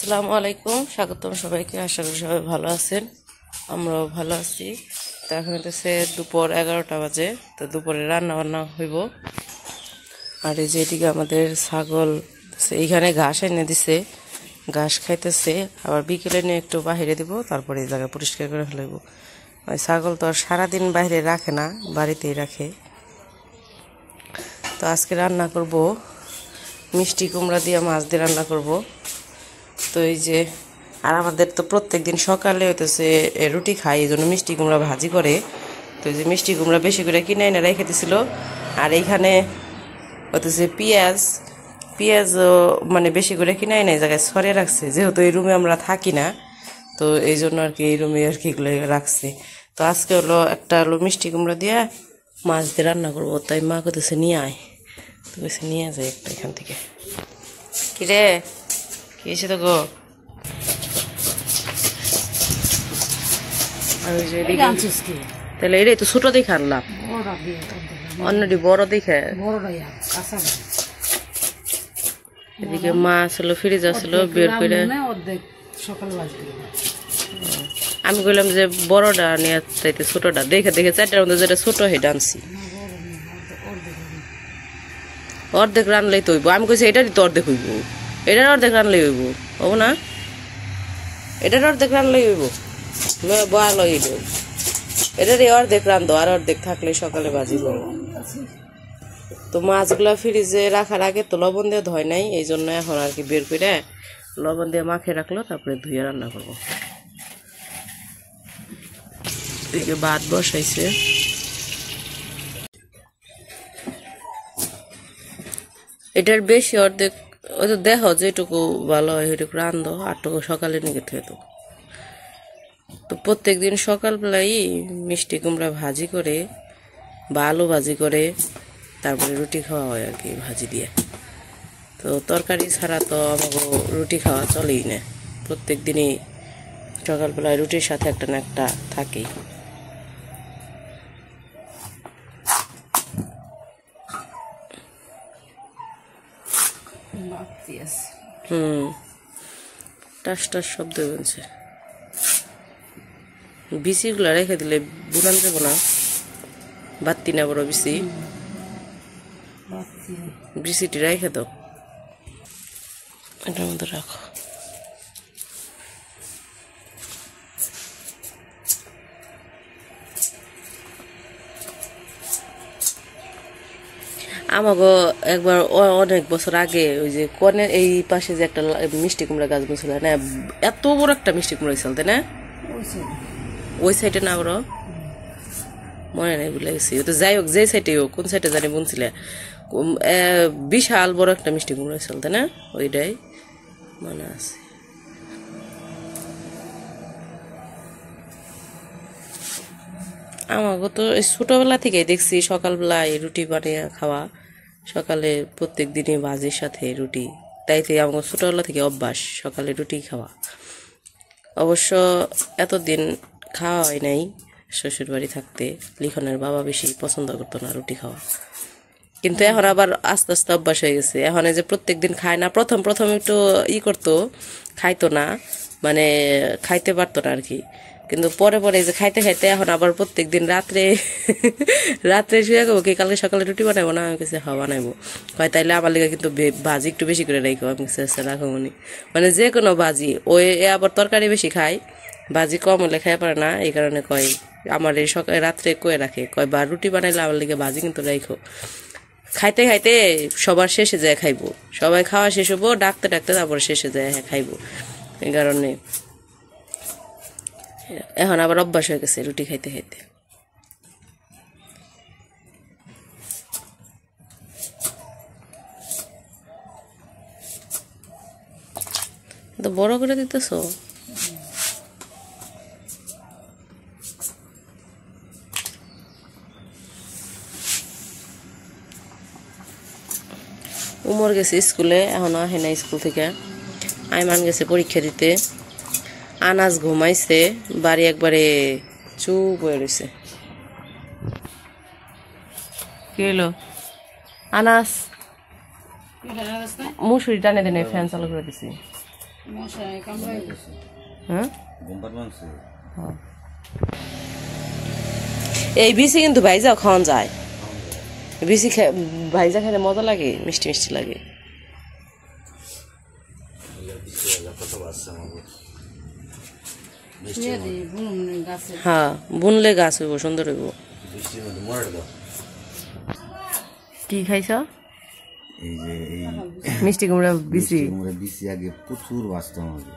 আসসালামু আলাইকুম, স্বাগতম সবাইকে। আশা করি সবাই ভালো আছেন, আমরাও ভালো আছি। তো এখন হচ্ছে দুপুর 11টা বাজে। তো দুপুরে রান্না বান্না হইব। আর এই যে এদিকে আমাদের ছাগল এইখানে ঘাস এনে দিছে, ঘাস খাইতেছে। আবার বিকেলে নিয়ে একটু বাহিরে দিব, তারপরে এই জায়গা পরিষ্কার করে ফেলব। ওই ছাগল তো আর সারাদিন বাইরে রাখে না, বাড়িতেই রাখে। তো আজকে রান্না করব মিষ্টি কুমড়া দিয়ে মাছ দিয়ে রান্না করব। তো এই যে আর আমাদের তো প্রত্যেক দিন সকালে হইতেছে রুটি খাই, এই জন্য মিষ্টি কুমড়া ভাজি করে। তো এই যে মিষ্টি কুমড়া বেশি করে কিনে এনে রেখে দিছিল। আর এইখানে হইতেছে পেঁয়াজ মানে বেশি করে কিনে এনে এই জায়গায় সরে রাখছে, যেহেতু এই রুমে আমরা থাকি না। তো এই জন্য আর কি এই রুমে আর কি এগুলো রাখছে। তো আজকে হলো মিষ্টি কুমড়া দিয়ে মাছ দিয়ে রান্না করবো। তাই মা কইতেছে নিয়ে আয়, তো বেশি নিয়ে যায় একটা এখান থেকে। কিরে কি হয়েছে তো গো? তাহলে এটাই তো ছোট দেখে আনলাম, অন্যটি বড় দেখে। এদিকে মাছ হলো ফ্রিজ আসলো বের করে। আমি বললাম যে বড়টা নিয়ে চাইতে ছোটটা দেখে দেখে 4টার মধ্যে যেটা ছোট সেটা আনছি। অর্ধেক রানলেই তো হইব। আমি কইছি এটারই তো অর্ধেক হইব, এটার অর্ধেক রানলেই হইব, হবো না? এটার অর্ধেক রানলেই হইব, বয়াল হইল। এটারই অর্ধেক রান্ধো, আর অর্ধেক থাকলে সকালে ভাজি করবো। তো মাছগুলা ফ্রিজে রাখার আগে তো লবণ দিয়ে ধয় নাই, এই জন্য এখন আর কি বের করে লবণ দিয়ে মাখিয়ে রাখলো, তারপরে ধুয়ে রান্না করবো। এদিকে ভাত বসাইছে। এটার বেশি অর্ধেক ওই তো দেখো যেটুকু ভালো হয় সেটুকু রান্ধো, আরটুকু সকালে নিয়ে থুয়ে তো। তো প্রত্যেক দিন সকালবেলাই মিষ্টি কুমড়া ভাজি করে বা আলু ভাজি করে তারপরে রুটি খাওয়া হয় আর কি ভাজি দিয়ে। তো তরকারি ছাড়া তো আমাকে রুটি খাওয়া চলেই না। প্রত্যেক দিনই সকালবেলায় রুটির সাথে একটা না একটা থাকেই। টাস টাস শব্দ বলছে। বিচিগুলা রেখে দিলে বুনান যাবো না, বাত্তি না বড় বিচিটি রেখে দাও, এটার মধ্যে রাখো। আমাকে একবার অনেক বছর আগে ওই যে কনের এই পাশে যে একটা মিষ্টি কুমড়া গাছ বলছিল না, এত বড় একটা মিষ্টি কুমড়া হয়েছিল তাই না? ওই সাইডে না বড় মনে নেই, ভুলে গেছি। তো যাই হোক, যে সাইডে হোক, কোন সাইডে জানি বুনছিলে, বিশাল বড় একটা মিষ্টি কুমড়া হয়েছিল তাই না? ওইটাই মনে আছে। আমাকে তো ছোটবেলা থেকেই দেখছি সকালবেলায় রুটি বানিয়ে খাওয়া, সকালে প্রত্যেক দিনই ভাজির সাথে রুটি। তাই থেকে আমার ছোটবেলা থেকে অভ্যাস সকালে রুটি খাওয়া। অবশ্য এতদিন খাওয়া হয় নাই, শ্বশুর বাড়ি থাকতে লিখনের বাবা বেশি পছন্দ করতো না রুটি খাওয়া। কিন্তু এখন আবার আস্তে আস্তে অভ্যাস হয়ে গেছে। এখন যে প্রত্যেক দিন খায় না, প্রথম প্রথম একটু করতো, খাইতো না, মানে খাইতে পারতো না আর কি। কিন্তু পরে পরে যে খাইতে খাইতে এখন আবার প্রত্যেক দিন রাত্রে রাত্রে শুয়ে যাবো কি কালকে সকালে রুটি বানাবো না, আমি কাছে হওয়া বানাইবো। হয় তাইলে আমার লেগে কিন্তু ভাজি একটু বেশি করে রাখো, আমি কাছে রাখো মানে যে কোনো ভাজি। ওই আবার তরকারি বেশি খাই, ভাজি কম হলে খাই পারে না, এই কারণে কয় আমার এই সকালে রাত্রে কয়ে রাখে, কয় বা রুটি বানাইলে আমার লেগে ভাজি কিন্তু রাখো। খাইতে খাইতে সবার শেষে যায় খাইবো, সবাই খাওয়া শেষ হবো, ডাকতে ডাকতে তারপর শেষে যায় খাইবো। এই কারণে এখন আবার অভ্যাস হয়ে গেছে রুটি খাইতে খাইতে। তো বড় করে দিতেছো? উমর গেছে স্কুলে, এখনো আসে না স্কুল থেকে। আইমান গেছে পরীক্ষা দিতে। আনাজ ঘুমাইছে, বাড়ি একবারে চুপ হয়ে রয়েছে। কি হলো আনাস? মুসুরি টানে দেনে ফ্যান চালু করে দিছি। হ্যাঁ এই বিসি কিন্তু ভাইজাও খাওয়া যায় বিসি ভাইজা খেলে মজা লাগে মিষ্টি মিষ্টি লাগে হ্যাঁ বুনলে গাছ হইব সুন্দর হইব কি খাইছ এই যে এই মিষ্টি কুমড়া বিসি বিসি আগে প্রচুর বাঁচতাম আগে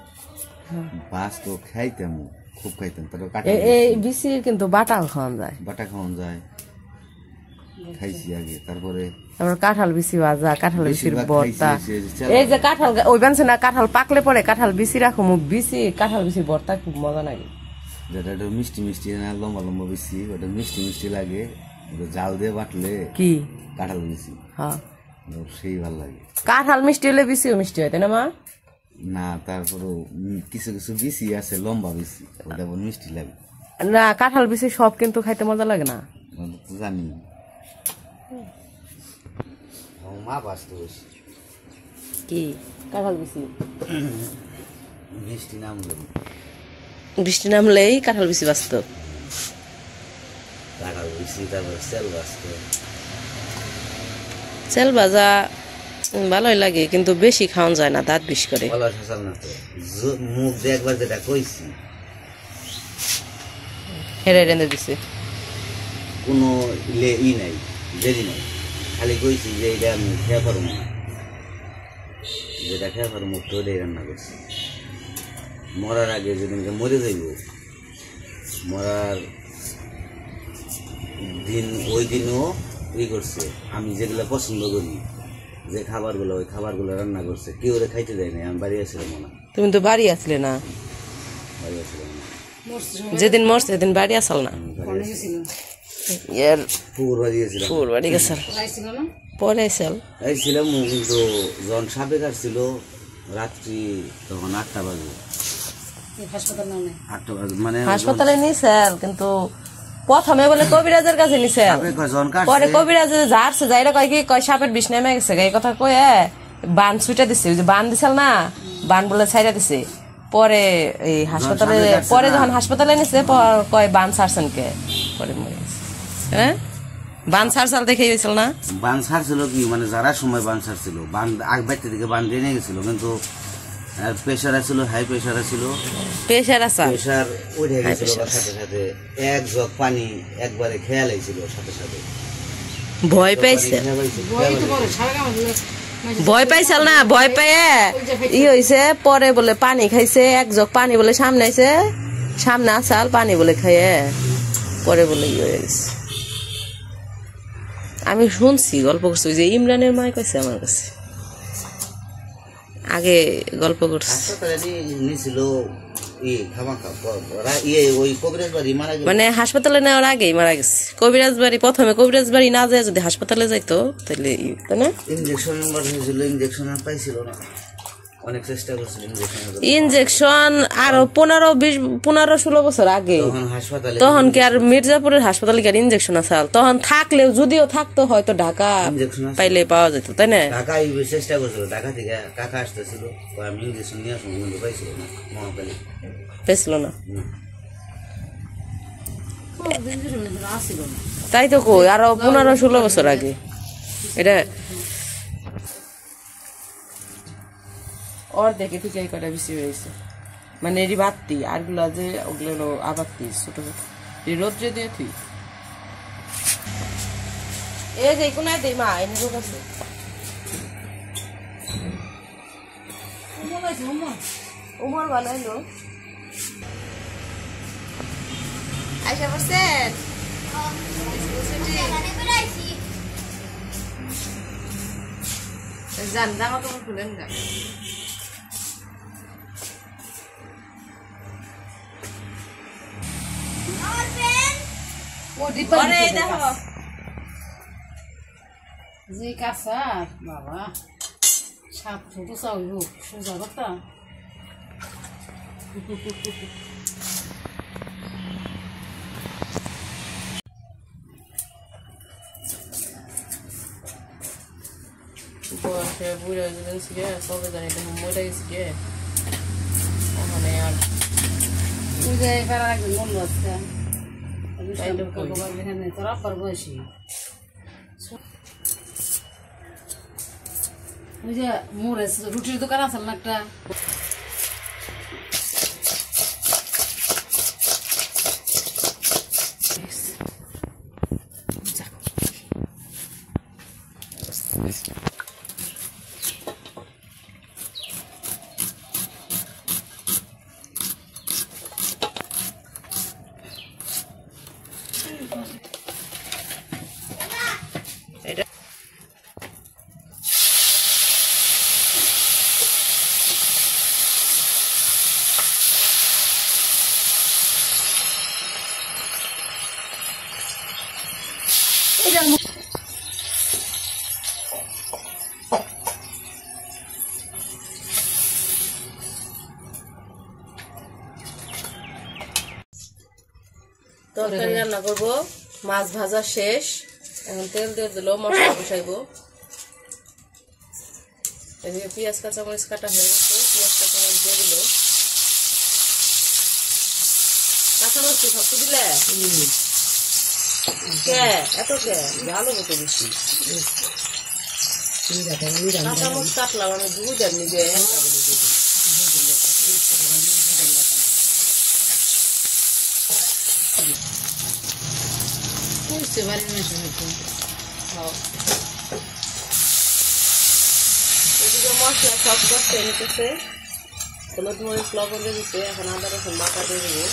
বাঁচ তো খাইতাম খুব খাইতাম তারপর এই বিসি কিন্তু বাটাও খাওয়া যায় বাটা খাওয়ান যায় খাইছি আগে তারপরে তারপর কাঁঠাল বিসি ভাজা কাঁঠাল বিসির ভর্তা এই যে কাঁঠাল ওই বানছে না কাঁঠাল পাকলে পরে কাঁঠাল বিসি রাখো বিসি কাঁঠাল বিসির ভর্তা খুব মজা লাগে যেটা একটু মিষ্টি মিষ্টি না লম্বা লম্বা বিসি ওটা মিষ্টি মিষ্টি লাগে জাল দিয়ে বাটলে কি কাঁঠাল বিসি হ্যাঁ সেই ভালো লাগে কাঁঠাল মিষ্টি হলে বিসিও মিষ্টি হয় তাই না মা না তারপরে কিছু কিছু বিসি আছে লম্বা বিসি ওটা মিষ্টি লাগে না কাঁঠাল বিসি সব কিন্তু খাইতে মজা লাগে না জানি মা বাঁচতে বসে কি কাঁঠাল বিসি বৃষ্টি নামলেই কাঁঠাল বিসি বাঁচত কাঁঠাল বিসি তারপরে সেল বাঁচত সেল ভাজা ভালোই লাগে কিন্তু বেশি খাওয়া যায় না দাঁত বিষ করে মুখ দিয়ে একবার যেটা কইছি হেরে রেঁধে দিছে কোনো ই নাই দেরি নাই খালি কইছি যে এটা আমি খেয়ে পারবো না যেটা খেয়ে পারবো মুখ ওটাই রান্না করছি মরার আগে যেদিনকে মরে যাইব মরার দিন ওই দিনও ই করছে আমি যেগুলো পছন্দ করি যে খাবারগুলো ওই খাবারগুলো রান্না করছে কেউ ওরা খাইতে দেয় না আমি বাড়ি আসছিলাম না তুমি তো বাড়ি আসলে না বাড়ি আসছিলাম না যেদিন মরছে সেদিন বাড়ি আসল না বাড়ি গেছিল পরে আইছিলাম কিন্তু যখন সাপে কাটছিল রাত্রি তখন 8টা বাজে মানে হাসপাতালে নিয়েছেন কিন্তু প্রথমে বলে কবিরাজের কাছে নিছে পরে কবিরাজ ঝাড়ছে যাইরা কয় কি কয় সাপের বিষ নেমে গেছে এই কথা কয়ে বান ছুটে দিছে ওই যে বান দিছিল না বান বলে ছাইরা দিছে পরে এই হাসপাতালে পরে যখন হাসপাতালে নিছে কয় বান ছাড়ছেন কে পরে মরে গেছে হ্যাঁ বান ছাড়ছাল দেখে গেছিল না বান ছাড়ছিল কি মানে যারা সময় বান ছাড়ছিল বান আগ বাইতে দিকে বান দিয়ে নিয়ে গেছিল কিন্তু আর প্রেসার আছিল হাই প্রেসার আছিল প্রেসার আছে প্রেসার উঠে গেছিল সাথে সাথে এক জগ পানি একবারে খেয়াল আইছিল সাথে সাথে ভয় পাইছে ভয় পাইছিল না ভয় পেয়ে ই হইছে পরে বলে পানি খাইছে এক জগ পানি বলে সামনে আইছে সামনে আসাল পানি বলে খাইয়ে পরে বলে ই হয়ে গেছে আমি শুনছি গল্প করছি যে ইমরানের মা কইছে আমার কাছে আগে গল্প করছি মানে হাসপাতালে নেওয়ার আগেই মারা গেছে কবিরাজ বাড়ি প্রথমে কবিরাজ বাড়ি না যায় যদি হাসপাতালে যাইতো তাহলে তাই না পাইছিল না অনেক চেষ্টা করছিল ইনজেকশন আরো 15-16 বছর আগে তখন কি আর মির্জাপুরের হাসপাতালে কি আর ইনজেকশন আছে তখন থাকলেও যদিও থাকতো হয়তো ঢাকা পাইলে পাওয়া যেত তাই না ঢাকা চেষ্টা করছিল ঢাকা থেকে কাকা আসতেছিল আমি ইনজেকশন নিয়ে আসবো কিন্তু পাইছিল না মহাকালী পেছিল না তাই তো কই আরো 15-16 বছর আগে এটা ওর দেখে ঠিক এই কটা বেশি হয়েছে মানে এরই বাড়তি আরগুলা যে ওগুলো হলো আবারতি ছোট ছোট এই রোদ্রে দিয়ে তুই এই যে কোনায় দে মা এনে রোগ আছে উমর বানাইলো আইসা বসেন জান জামা কাপড় খুলেন না যে কাঁচা বাবা সাপ ছোট চাইব সোজা কথা বুড়া বুড়া সবে জানি মরে গেছে ওই যে এবার একদিন বললো আজকে তোর আব্বার বয়সী ওই যে মোড়ে রুটির দোকান আছে না একটা এটা তরকারি রান্না করবো, মাছ ভাজা শেষ, এখন তেল দিয়ে দিল, মশলা বসাইবো। এদিকে পেঁয়াজ কাঁচামরিচ কাটা হয়ে গেছে, পেঁয়াজ কাঁচামরিচ দিয়ে দিল। কাঁচামরিচ সব তো দিলে কে এত কে ভালো মতো বেশি কাঁচামরিচ কাটলাম আমি দুধ আর নিজে বুঝতে পারি না এদিকে মশলা সব কষে নিতেছে, হলুদ মরিচ লবণ দিয়ে দিচ্ছে, এখন আদা রসুন বাটা দিয়ে দেবো।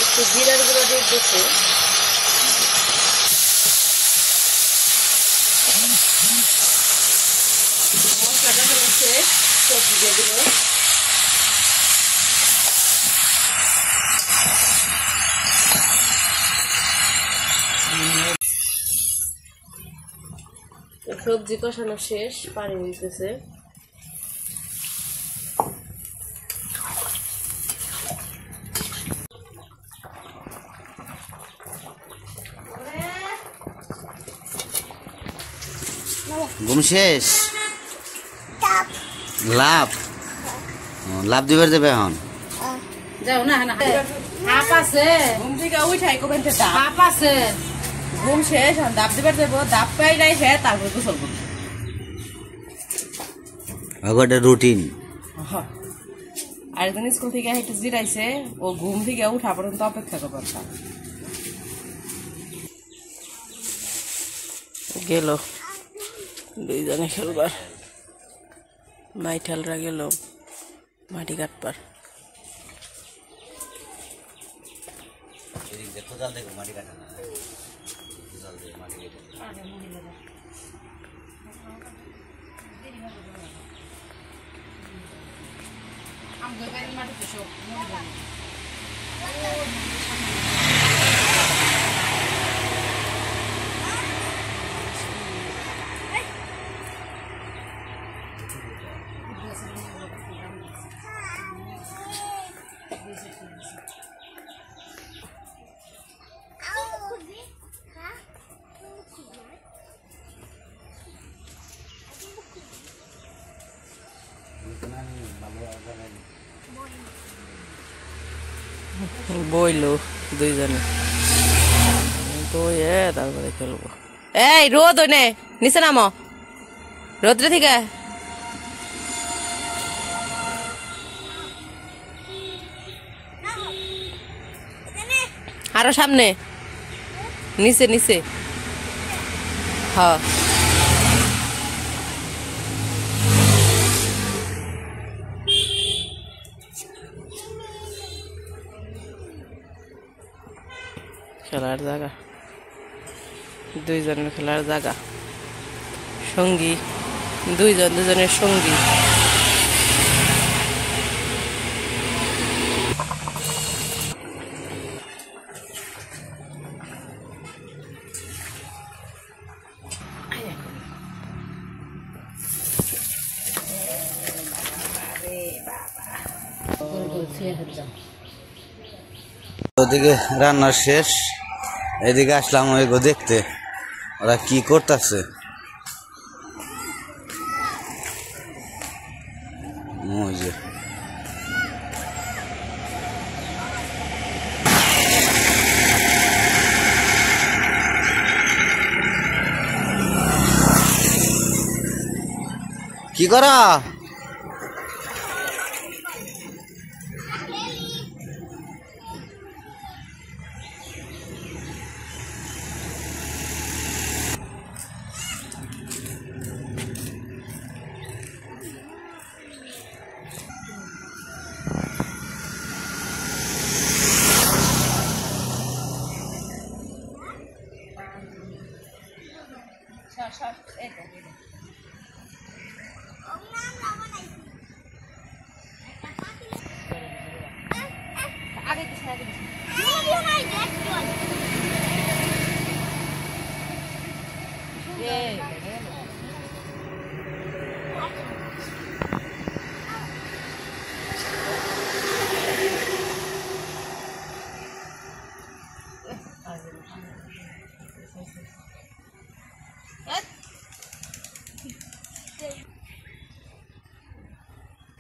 একটু জিরার গুঁড়ো দিয়ে দিচ্ছে, মশলাটা হচ্ছে সবজি দিয়ে দিল। সবজি কষানো শেষ, পানি দিতেছে। ঘুম শেষ লাভ লাভ দিবার যাবে এখন যাও না না হাপ আছে ঘুম থেকে উঠাই করবেন হাপ আছে ঘুম শেষ, দাব দিবার যাবো, দাব পাই নাই সে তারপর গোসল করবো। একটা রুটিন। আরেকদিন স্কুল থেকে একটু জিরাইছে, ও ঘুম থেকে উঠা পর্যন্ত অপেক্ষা করবার গেল। দুইজনে খেলবার, মাইঠালরা গেল মাটি কাটবার। বইলো দুইজনে বইয়ে তারপরে খেলবো। এই রোদ ওই নে নিচে নামো, রোদ্রে থেকে আরো সামনে নিচে নিচে। হ্যাঁ খেলার জায়গা, দুইজনের খেলার জায়গা, সঙ্গী দুইজন দুজনের সঙ্গী। ওদিকে রান্না শেষ, এদিকে আসলাম ওইগো দেখতে ওরা কি করতেছে। ওই যে কি করা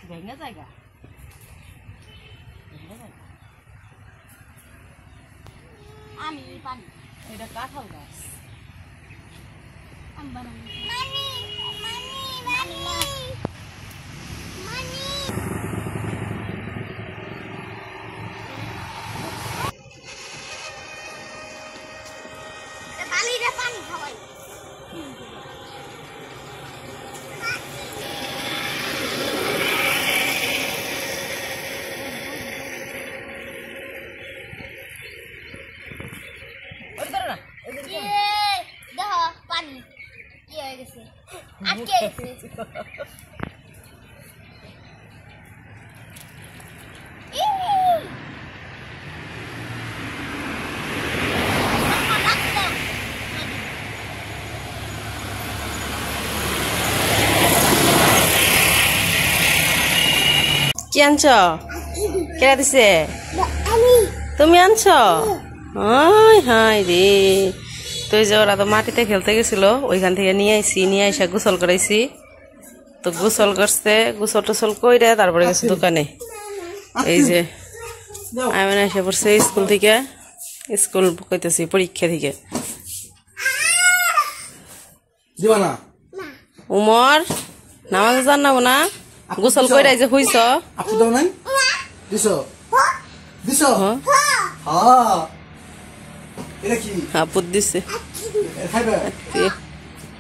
ভেঙে জায়গা আমি পানি এটা কাঁঠাল গাছ পানি খাওয়াই পানি কি হয়ে গেছে আটকে গেছে কি আনছ কেরা দিছে তুমি আনছ হাই হাই রে তুই যে ওরা তো মাটিতে খেলতে গেছিল ওইখান থেকে নিয়ে আইসি নিয়ে আইসা গোসল করাইছি তো গোসল করছে গোসল টোসল কইরে তারপরে গেছে দোকানে এই যে আমি এসে পড়ছে স্কুল থেকে স্কুল কইতেছি পরীক্ষা থেকে উমর নামাজ জানাবো না গোসল কইরা যে হইছ আপু দাও নাই দিছো দিছো হ্যাঁ এটা কি আপদ দিছে খাইবে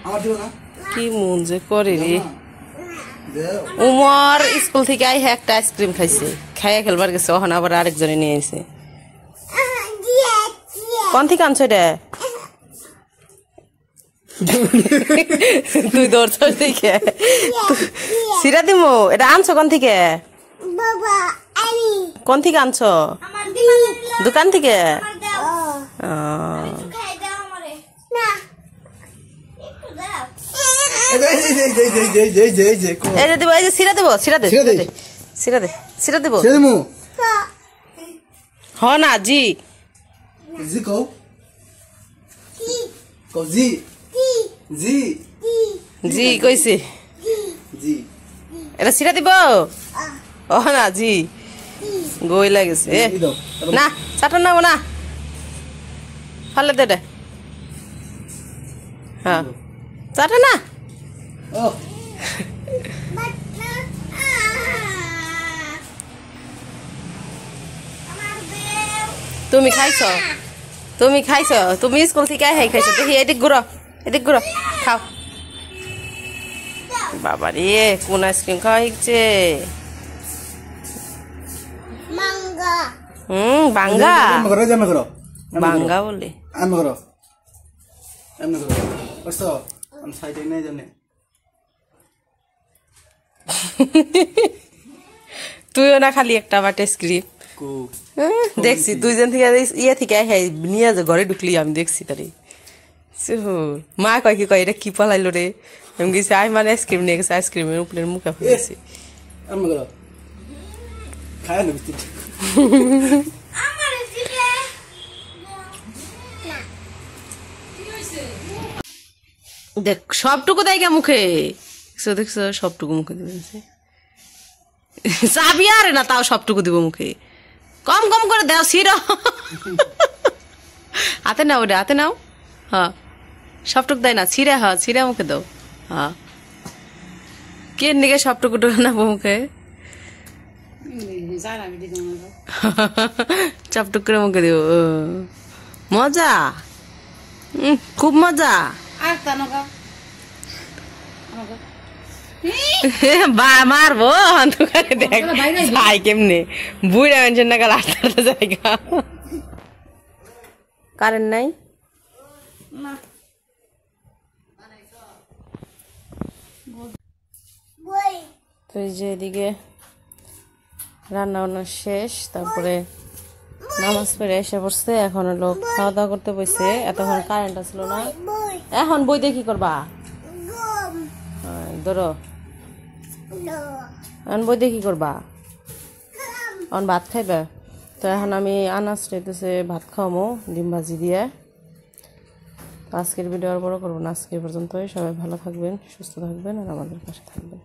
আমার দিও না কি মন যে করে রে দেও উমর স্কুল থেকে আই একটা আইসক্রিম খাইছে খাইয়া খেলবার গেছে ওখান আবার আরেকজনে নিয়ে আইছে কোন থেকে আনছো এটা তুই দৌড়ছ দেখে সিরা দিমু এটা আনছো কোন থেকে বাবা আনি কোন থেকে আনছো আমার দিও দোকান থেকে আমার দাও খাই দাও আমারে না একটু দাও এই যে দিব এই যে সিরা দেবো সিরা দে সিরা দে। সিরা দে সিরা দেবো ছেড়ে দিমু হ না জি জি কও কি কও জি কি জি জি কইছি জি এটা সিরা দিব ও না জি গই লাগেছে এই দাও না চাটন নাও না ফালে দে হ্যাঁ চাটে না ও বাট না আমার দেও তুমি খাইছো তুমি স্কুল থেকে আই খাইছো দেখি এদিক ঘুরো খাও বাবা রে কোন আইসক্রিম খাওয়া হচ্ছে মাঙ্গা বাঙ্গা এমন করো এমন করো বাঙ্গা বলে এমন করো এমন করো বুঝছো আমি সাইডে নেই জানে তুইও না খালি একটা বাট আইসক্রিম কো দেখছি দুইজন থেকে ইয়ে থেকে নিয়ে যা ঘরে ঢুকলি আমি দেখছি তারে মা কয় কি কয় এটা কি পালাইলো রে আমি গেছি আই মানে আইসক্রিম নিয়ে গেছে আইসক্রিমের উপরে মুখে ফেলেছি এমন করো খায় না বিস্তিট আমার দিকে দেখ সবটুকু দেয় কে মুখে দেখছো দেখছো সবটুকু মুখে দিবে চাবি আরে না তাও সবটুকু দিব মুখে কম কম করে দাও ছিঁড়ো হাতে নাও ওটা হাতে নাও হ্যাঁ সবটুকু দেয় না ছিঁড়ে হ্যাঁ ছিঁড়ে মুখে দাও হ্যাঁ কে নিকে সবটুকু না মুখে যায় না ভিডিও সবটুক করে মুখে দিব মজা খুব মজা আর তা নকা আমাকে বা মারবো দোকানে দেখ ভাই কেমনে বুড়া মানুষের নাগাল আটটা জায়গা কারেন্ট নাই বই তো এই যে এদিকে রান্না বান্না শেষ তারপরে নামাজ পড়ে এসে পড়ছে এখন হলো খাওয়া দাওয়া করতে বসে এতক্ষণ কারেন্ট আসলো না বই এখন বই দিয়ে কি করবা গম ধরো লো এখন বই দিয়ে কি করবা এখন ভাত খাইবে তো এখন আমি আনাজ রেতেছে ভাত খাওয়ামো ডিম ভাজি দিয়ে তো আজকের ভিডিও আর বড় করবো না আজকের পর্যন্তই সবাই ভালো থাকবেন সুস্থ থাকবেন আর আমাদের পাশে থাকবেন